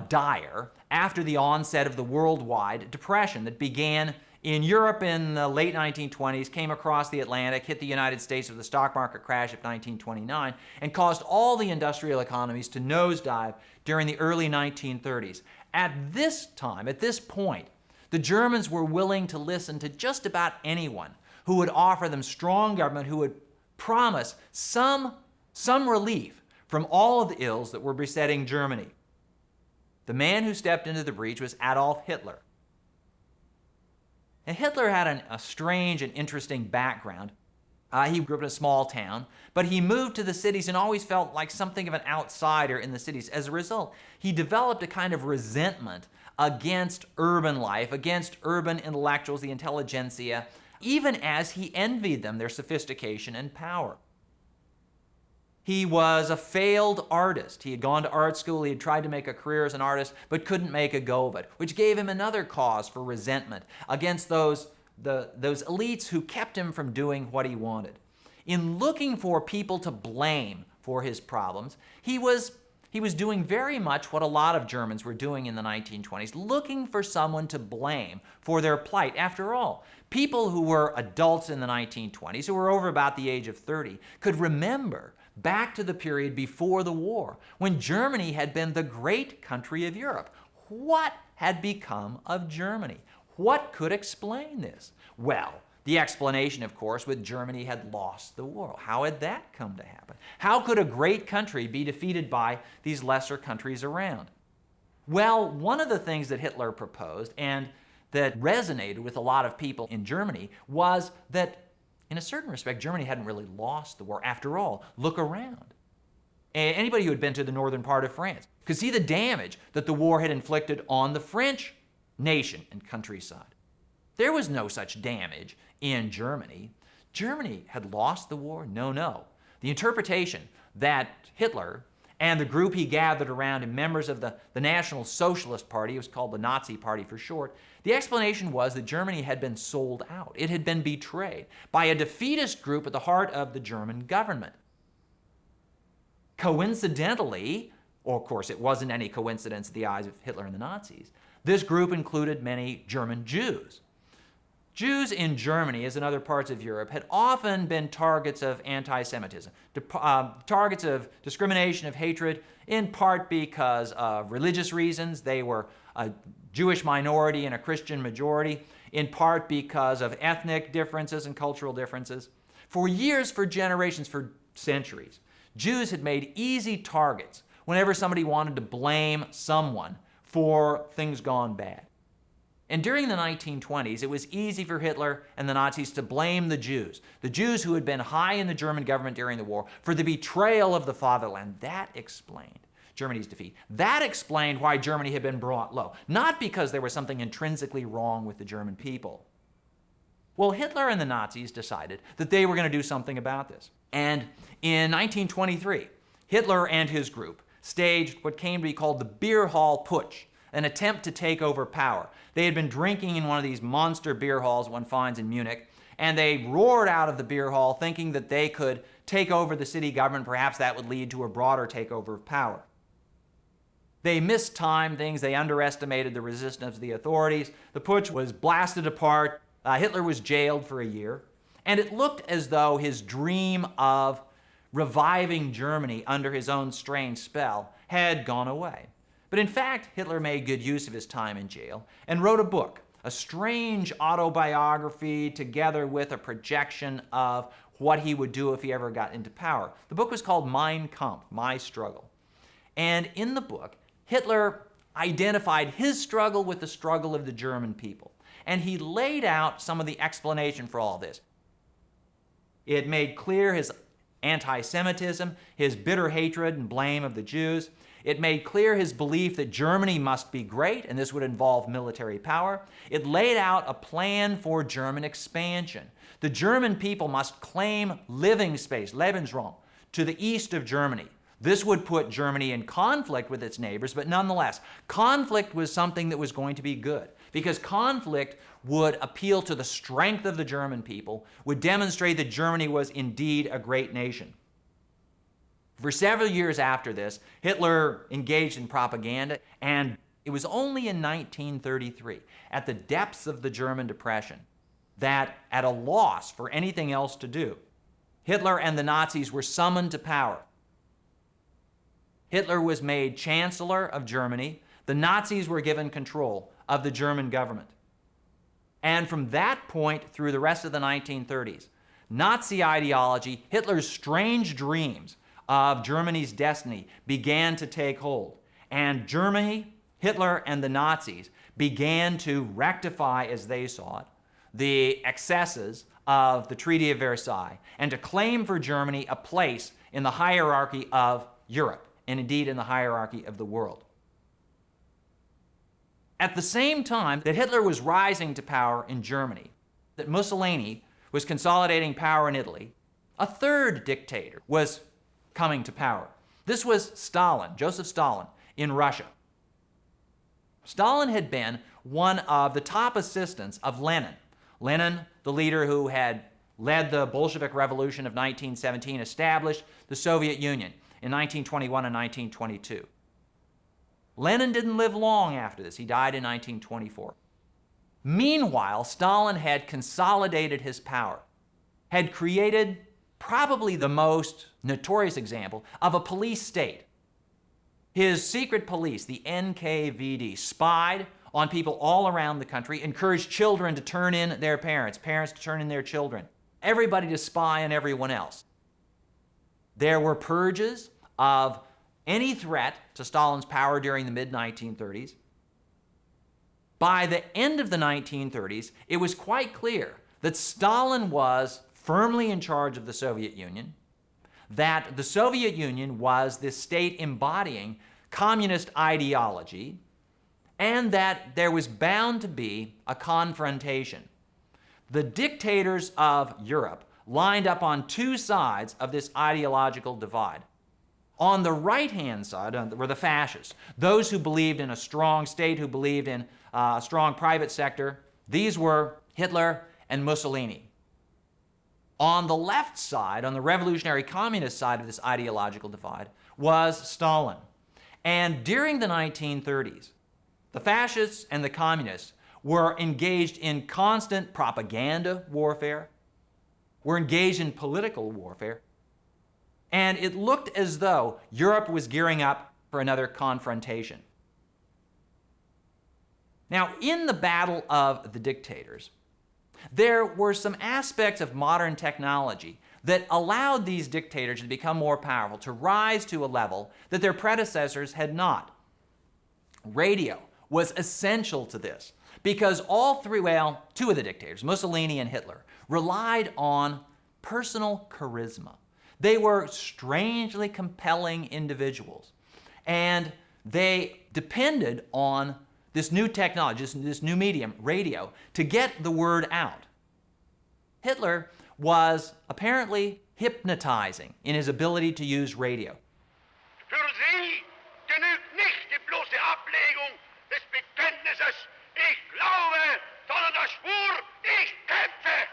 dire after the onset of the worldwide depression that began in Europe in the late 1920s, came across the Atlantic, hit the United States with the stock market crash of 1929, and caused all the industrial economies to nosedive during the early 1930s. At this time, at this point, the Germans were willing to listen to just about anyone who would offer them strong government, who would promise some relief from all of the ills that were besetting Germany. The man who stepped into the breach was Adolf Hitler. And Hitler had a strange and interesting background. He grew up in a small town, but he moved to the cities and always felt like something of an outsider in the cities. As a result, he developed a kind of resentment against urban life, against urban intellectuals, the intelligentsia, even as he envied them, their sophistication and power. He was a failed artist. He had gone to art school, he had tried to make a career as an artist, but couldn't make a go of it, which gave him another cause for resentment against those elites who kept him from doing what he wanted. In looking for people to blame for his problems, he was doing very much what a lot of Germans were doing in the 1920s, looking for someone to blame for their plight. After all, people who were adults in the 1920s, who were over about the age of 30, could remember back to the period before the war, when Germany had been the great country of Europe. What had become of Germany? What could explain this? Well, the explanation, of course, was Germany had lost the war. How had that come to happen? How could a great country be defeated by these lesser countries around? Well, one of the things that Hitler proposed, and that resonated with a lot of people in Germany, was that in a certain respect, Germany hadn't really lost the war. After all, look around. Anybody who had been to the northern part of France could see the damage that the war had inflicted on the French nation and countryside. There was no such damage in Germany. Germany had lost the war? No. The interpretation that Hitler and the group he gathered around him, members of the National Socialist Party, it was called the Nazi Party for short, the explanation was that Germany had been sold out. It had been betrayed by a defeatist group at the heart of the German government. Coincidentally, Or, of course, it wasn't any coincidence in the eyes of Hitler and the Nazis. This group included many German Jews. Jews in Germany, as in other parts of Europe, had often been targets of anti-Semitism, targets of discrimination, of hatred, in part because of religious reasons. They were a Jewish minority and a Christian majority, in part because of ethnic differences and cultural differences. For years, for generations, for centuries, Jews had made easy targets whenever somebody wanted to blame someone for things gone bad. And during the 1920s, it was easy for Hitler and the Nazis to blame the Jews who had been high in the German government during the war, for the betrayal of the fatherland. That explained Germany's defeat. That explained why Germany had been brought low, not because there was something intrinsically wrong with the German people. Well, Hitler and the Nazis decided that they were going to do something about this. And in 1923, Hitler and his group staged what came to be called the Beer Hall Putsch, an attempt to take over power. They had been drinking in one of these monster beer halls one finds in Munich, and they roared out of the beer hall thinking that they could take over the city government. Perhaps that would lead to a broader takeover of power. They mistimed things. They underestimated the resistance of the authorities. The putsch was blasted apart. Hitler was jailed for a year. And it looked as though his dream of reviving Germany under his own strange spell had gone away. But in fact, Hitler made good use of his time in jail and wrote a book, a strange autobiography together with a projection of what he would do if he ever got into power. The book was called Mein Kampf, My Struggle. And in the book, Hitler identified his struggle with the struggle of the German people. And he laid out some of the explanation for all this. It made clear his anti-Semitism, his bitter hatred and blame of the Jews. It made clear his belief that Germany must be great, and this would involve military power. It laid out a plan for German expansion. The German people must claim living space, Lebensraum, to the east of Germany. This would put Germany in conflict with its neighbors, but nonetheless, conflict was something that was going to be good, because conflict would appeal to the strength of the German people, would demonstrate that Germany was indeed a great nation. For several years after this, Hitler engaged in propaganda, and it was only in 1933, at the depths of the German Depression, that at a loss for anything else to do, Hitler and the Nazis were summoned to power. Hitler was made Chancellor of Germany. The Nazis were given control of the German government. And from that point through the rest of the 1930s, Nazi ideology, Hitler's strange dreams of Germany's destiny began to take hold. And Germany, Hitler, and the Nazis began to rectify, as they saw it, the excesses of the Treaty of Versailles and to claim for Germany a place in the hierarchy of Europe, and indeed in the hierarchy of the world. At the same time that Hitler was rising to power in Germany, that Mussolini was consolidating power in Italy, a third dictator was coming to power. This was Stalin, Joseph Stalin, in Russia. Stalin had been one of the top assistants of Lenin. Lenin, the leader who had led the Bolshevik Revolution of 1917, established the Soviet Union in 1921 and 1922. Lenin didn't live long after this. He died in 1924. Meanwhile, Stalin had consolidated his power, had created probably the most notorious example of a police state. His secret police, the NKVD, spied on people all around the country, encouraged children to turn in their parents, parents to turn in their children, everybody to spy on everyone else. There were purges of any threat to Stalin's power during the mid-1930s. By the end of the 1930s, it was quite clear that Stalin was firmly in charge of the Soviet Union, that the Soviet Union was this state embodying communist ideology, and that there was bound to be a confrontation. The dictators of Europe lined up on two sides of this ideological divide. On the right-hand side were the fascists, those who believed in a strong state, who believed in a strong private sector. These were Hitler and Mussolini. On the left side, on the revolutionary communist side of this ideological divide, was Stalin. And during the 1930s, the fascists and the communists were engaged in constant propaganda warfare, were engaged in political warfare, and it looked as though Europe was gearing up for another confrontation. Now, in the battle of the dictators, there were some aspects of modern technology that allowed these dictators to become more powerful, to rise to a level that their predecessors had not. Radio was essential to this because all three, well, two of the dictators, Mussolini and Hitler, relied on personal charisma. They were strangely compelling individuals, and they depended on this new technology, this new medium, radio, to get the word out. Hitler was apparently hypnotizing in his ability to use radio. Für Sie genügt nicht die bloße Ablegung des Bekenntnisses, ich glaube, sondern der Schwur, ich kämpfe.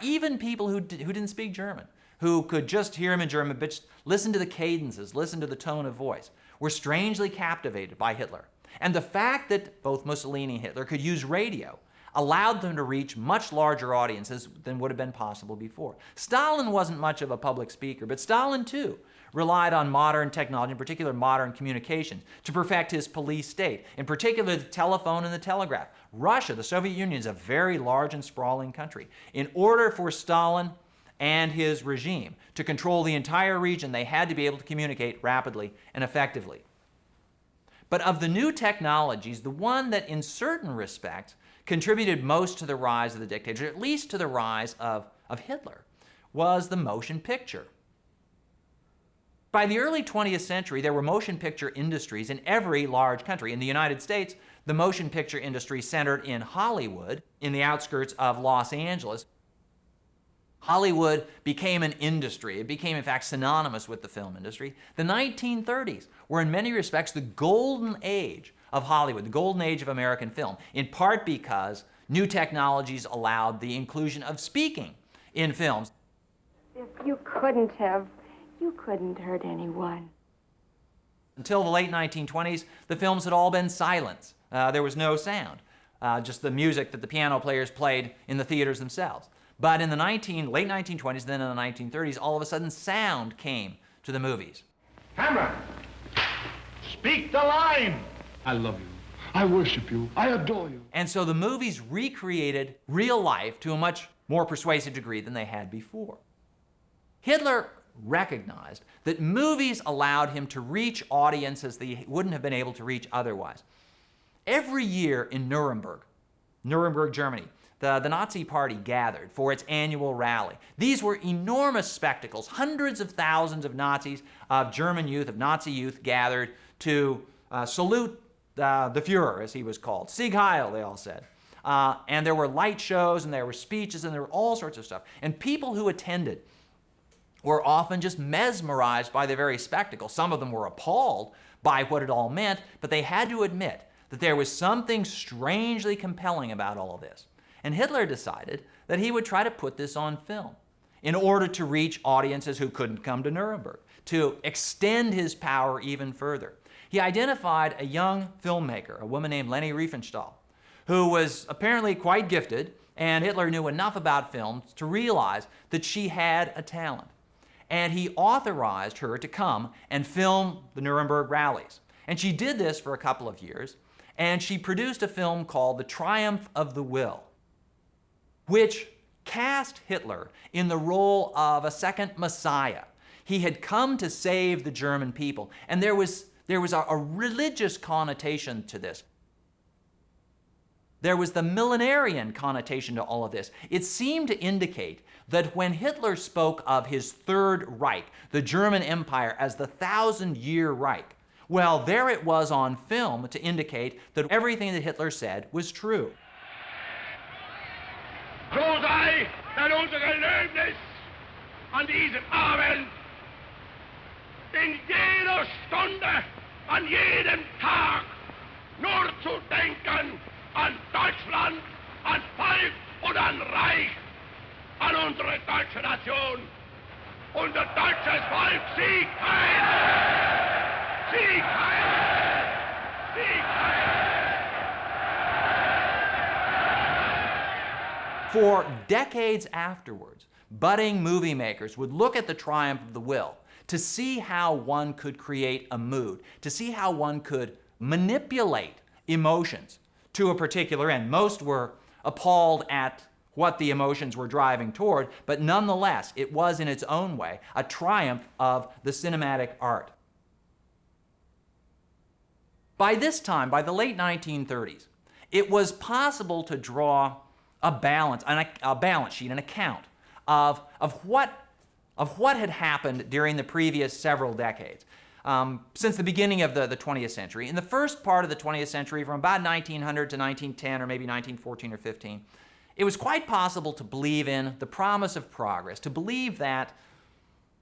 Even people who didn't speak German, who could just hear him in German, but just listen to the cadences, listen to the tone of voice, were strangely captivated by Hitler. And the fact that both Mussolini and Hitler could use radio allowed them to reach much larger audiences than would have been possible before. Stalin wasn't much of a public speaker, but Stalin too relied on modern technology, in particular modern communication, to perfect his police state, in particular the telephone and the telegraph. Russia, the Soviet Union, is a very large and sprawling country. In order for Stalin and his regime to control the entire region, they had to be able to communicate rapidly and effectively. But of the new technologies, the one that in certain respects contributed most to the rise of the dictator, at least to the rise of Hitler, was the motion picture. By the early 20th century, there were motion picture industries in every large country. In the United States, the motion picture industry centered in Hollywood, in the outskirts of Los Angeles. Hollywood became an industry. It became, in fact, synonymous with the film industry. The 1930s were, in many respects, the golden age of Hollywood, the golden age of American film, in part because new technologies allowed the inclusion of speaking in films. If you couldn't hurt anyone. Until the late 1920s, the films had all been silent. There was no sound, just the music that the piano players played in the theaters themselves. But in the late 1920s, then in the 1930s, all of a sudden sound came to the movies. Hammer, speak the line. I love you. I worship you. I adore you. And so the movies recreated real life to a much more persuasive degree than they had before. Hitler recognized that movies allowed him to reach audiences that he wouldn't have been able to reach otherwise. Every year in Nuremberg, Germany, the Nazi Party gathered for its annual rally. These were enormous spectacles. Hundreds of thousands of Nazis, of German youth, of Nazi youth gathered to salute the Fuhrer, as he was called. Sieg Heil, they all said. And there were light shows, and there were speeches, and there were all sorts of stuff. And people who attended were often just mesmerized by the very spectacle. Some of them were appalled by what it all meant, but they had to admit that there was something strangely compelling about all of this. And Hitler decided that he would try to put this on film in order to reach audiences who couldn't come to Nuremberg, to extend his power even further. He identified a young filmmaker, a woman named Leni Riefenstahl, who was apparently quite gifted, and Hitler knew enough about films to realize that she had a talent. And he authorized her to come and film the Nuremberg rallies. And she did this for a couple of years, and she produced a film called The Triumph of the Will, which cast Hitler in the role of a second Messiah. He had come to save the German people, and there was a religious connotation to this. There was the millenarian connotation to all of this. It seemed to indicate that when Hitler spoke of his Third Reich, the German Empire, as the 1,000-year Reich, well, there it was on film to indicate that everything that Hitler said was true. So sei denn unser Gelöbnis an diesem Abend, in jeder Stunde, an jedem Tag, nur zu denken an Deutschland, an Volk und an Reich, an unsere deutsche Nation Unser deutsches Volk Sieg heil! Sieg heil! Sieg heil! For decades afterwards, budding movie makers would look at the triumph of the will to see how one could create a mood, to see how one could manipulate emotions to a particular end. Most were appalled at what the emotions were driving toward, but nonetheless, it was in its own way a triumph of the cinematic art. By this time, by the late 1930s, it was possible to draw a balance sheet, an account of what had happened during the previous several decades, since the beginning of the 20th century. In the first part of the 20th century, from about 1900 to 1910 or maybe 1914 or 15, it was quite possible to believe in the promise of progress, to believe that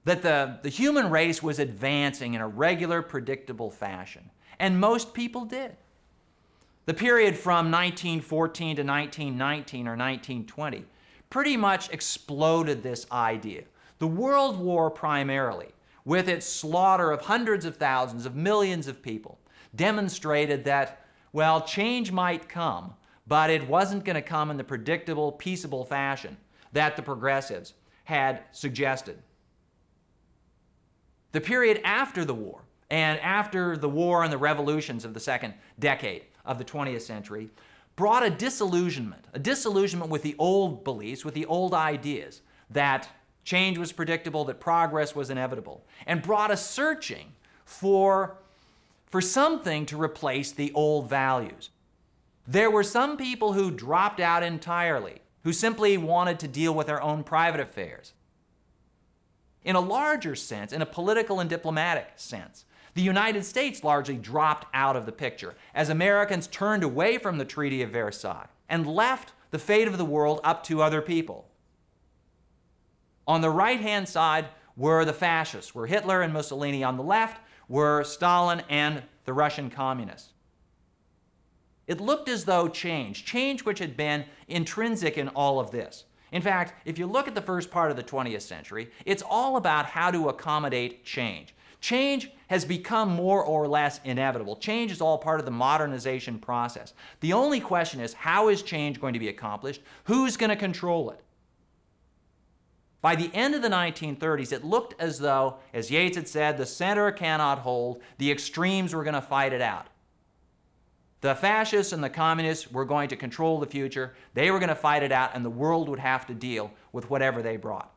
the human race was advancing in a regular, predictable fashion. And most people did. The period from 1914 to 1919 or 1920 pretty much exploded this idea. The World War primarily, with its slaughter of hundreds of thousands of millions of people, demonstrated that, well, change might come, but it wasn't going to come in the predictable, peaceable fashion that the progressives had suggested. The period after the war, and after the war and the revolutions of the second decade of the 20th century, brought a disillusionment with the old beliefs, with the old ideas that change was predictable, that progress was inevitable, and brought a searching for something to replace the old values. There were some people who dropped out entirely, who simply wanted to deal with their own private affairs. In a larger sense, in a political and diplomatic sense, the United States largely dropped out of the picture as Americans turned away from the Treaty of Versailles and left the fate of the world up to other people. On the right-hand side were the fascists, were Hitler and Mussolini. On the left were Stalin and the Russian communists. It looked as though change which had been intrinsic in all of this. In fact, if you look at the first part of the 20th century, it's all about how to accommodate change. Change has become more or less inevitable. Change is all part of the modernization process. The only question is, how is change going to be accomplished? Who's going to control it? By the end of the 1930s, it looked as though, as Yeats had said, the center cannot hold, the extremes were going to fight it out. The fascists and the communists were going to control the future, they were going to fight it out, and the world would have to deal with whatever they brought.